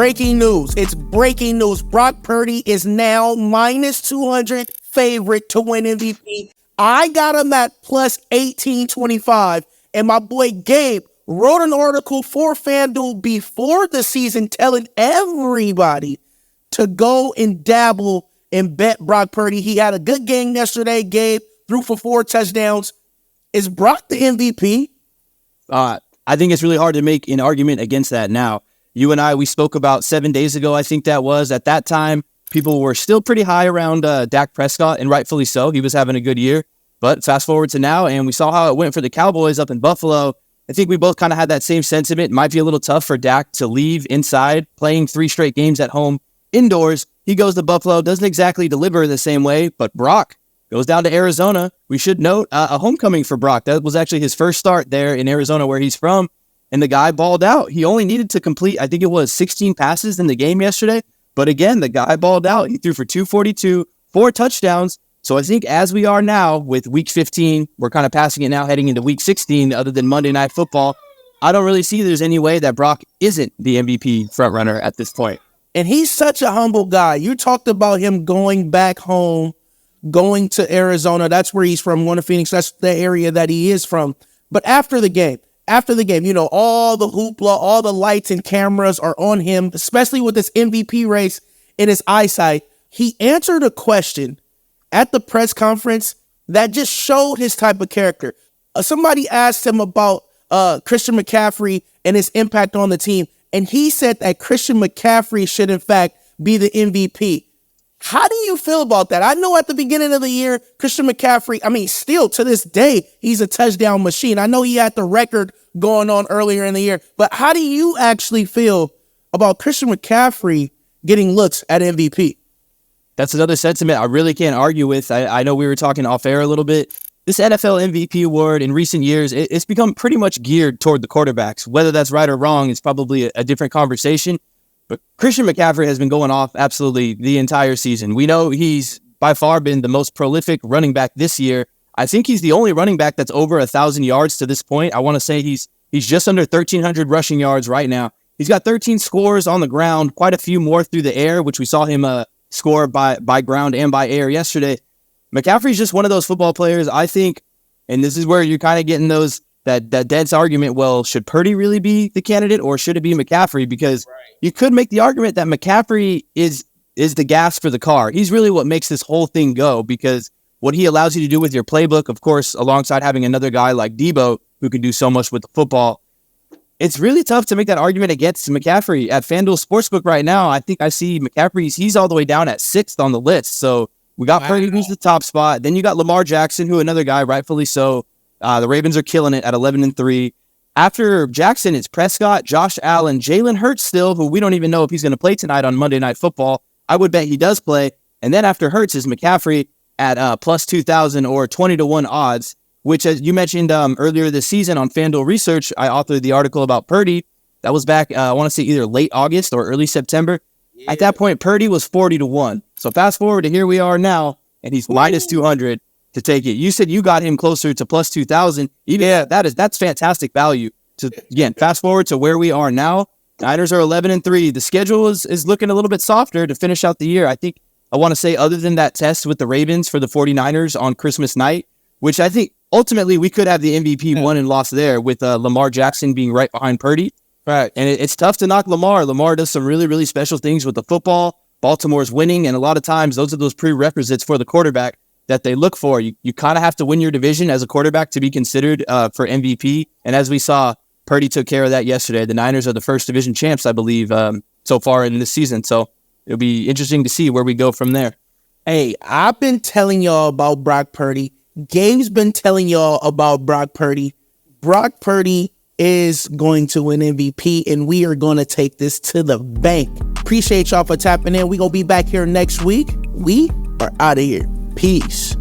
breaking news. It's breaking news. Brock Purdy is now minus 200 favorite to win MVP. I got him at plus 1825. And my boy Gabe wrote an article for Fanduel before the season telling everybody to go and dabble and bet Brock Purdy. He had a good game yesterday. Gabe threw for 4 touchdowns. Is Brock the MVP? I think it's really hard to make an argument against that now. You and I, we spoke about 7 days ago, I think that was. At that time, people were still pretty high around Dak Prescott, and rightfully so. He was having a good year. But fast forward to now, and we saw how it went for the Cowboys up in Buffalo. I think we both kind of had that same sentiment. It might be a little tough for Dak to leave inside, playing 3 straight games at home indoors. He goes to Buffalo, doesn't exactly deliver the same way, but Brock goes down to Arizona. We should note a homecoming for Brock. That was actually his first start there in Arizona where he's from. And the guy balled out. He only needed to complete, I think it was 16 passes in the game yesterday. But again, the guy balled out. He threw for 242, 4 touchdowns. So I think as we are now with week 15, we're kind of passing it now heading into week 16, other than Monday Night Football. I don't really see there's any way that Brock isn't the MVP frontrunner at this point. And he's such a humble guy. You talked about him going back home, going to Arizona. That's where he's from, one of Phoenix. That's the area that he is from. But after the game, you know, all the hoopla, all the lights and cameras are on him, especially with this MVP race in his eyesight. He answered a question at the press conference that just showed his type of character. Somebody asked him about Christian McCaffrey and his impact on the team, and he said that Christian McCaffrey should, in fact, be the MVP. How do you feel about that? I know at the beginning of the year, Christian McCaffrey, still to this day, he's a touchdown machine. I know he had the record going on earlier in the year, but how do you actually feel about Christian McCaffrey getting looks at MVP? That's another sentiment I really can't argue with. I know we were talking off air a little bit. This NFL MVP award in recent years, it's become pretty much geared toward the quarterbacks. Whether that's right or wrong is probably a different conversation. But Christian McCaffrey has been going off absolutely the entire season. We know he's by far been the most prolific running back this year. I think he's the only running back that's over 1,000 yards to this point. I want to say he's just under 1,300 rushing yards right now. He's got 13 scores on the ground, quite a few more through the air, which we saw him score by ground and by air yesterday. McCaffrey's just one of those football players, I think, and this is where you're kind of getting that dense argument, well, should Purdy really be the candidate or should it be McCaffrey? Because you could make the argument that McCaffrey is the gas for the car. He's really what makes this whole thing go, because what he allows you to do with your playbook, of course, alongside having another guy like Debo who can do so much with the football, it's really tough to make that argument against McCaffrey. At FanDuel Sportsbook right now, I think I see McCaffrey, he's all the way down at 6th on the list. So we got Purdy, who's the top spot. Then you got Lamar Jackson, who another guy, rightfully so. The Ravens are killing it at 11-3. After Jackson, it's Prescott, Josh Allen, Jalen Hurts still, who we don't even know if he's going to play tonight on Monday Night Football. I would bet he does play. And then after Hurts is McCaffrey at plus 2,000 or 20-1 odds, which, as you mentioned earlier this season on FanDuel Research, I authored the article about Purdy. That was back, I want to say either late August or early September. Yeah. At that point, Purdy was 40-1. So fast forward to here we are now, and he's minus 200 to take it. You said you got him closer to plus 2,000. Yeah, that's fantastic value. Again, fast forward to where we are now. Niners are 11-3. The schedule is looking a little bit softer to finish out the year. I think I want to say, other than that test with the Ravens for the 49ers on Christmas night, which I think ultimately we could have the MVP won and lost there with Lamar Jackson being right behind Purdy. Right. And it's tough to knock Lamar. Lamar does some really, really special things with the football. Baltimore's winning, and a lot of times those are those prerequisites for the quarterback that they look for. You kind of have to win your division as a quarterback to be considered for MVP. And as we saw, Purdy took care of that yesterday. The Niners are the first division champs, I believe, so far in this season. So it'll be interesting to see where we go from there. Hey, I've been telling y'all about Brock Purdy. Gabe's been telling y'all about Brock Purdy. Brock Purdy is going to win MVP, and we are going to take this to the bank. Appreciate y'all for tapping in. We're going to be back here next week. We are out of here. Peace.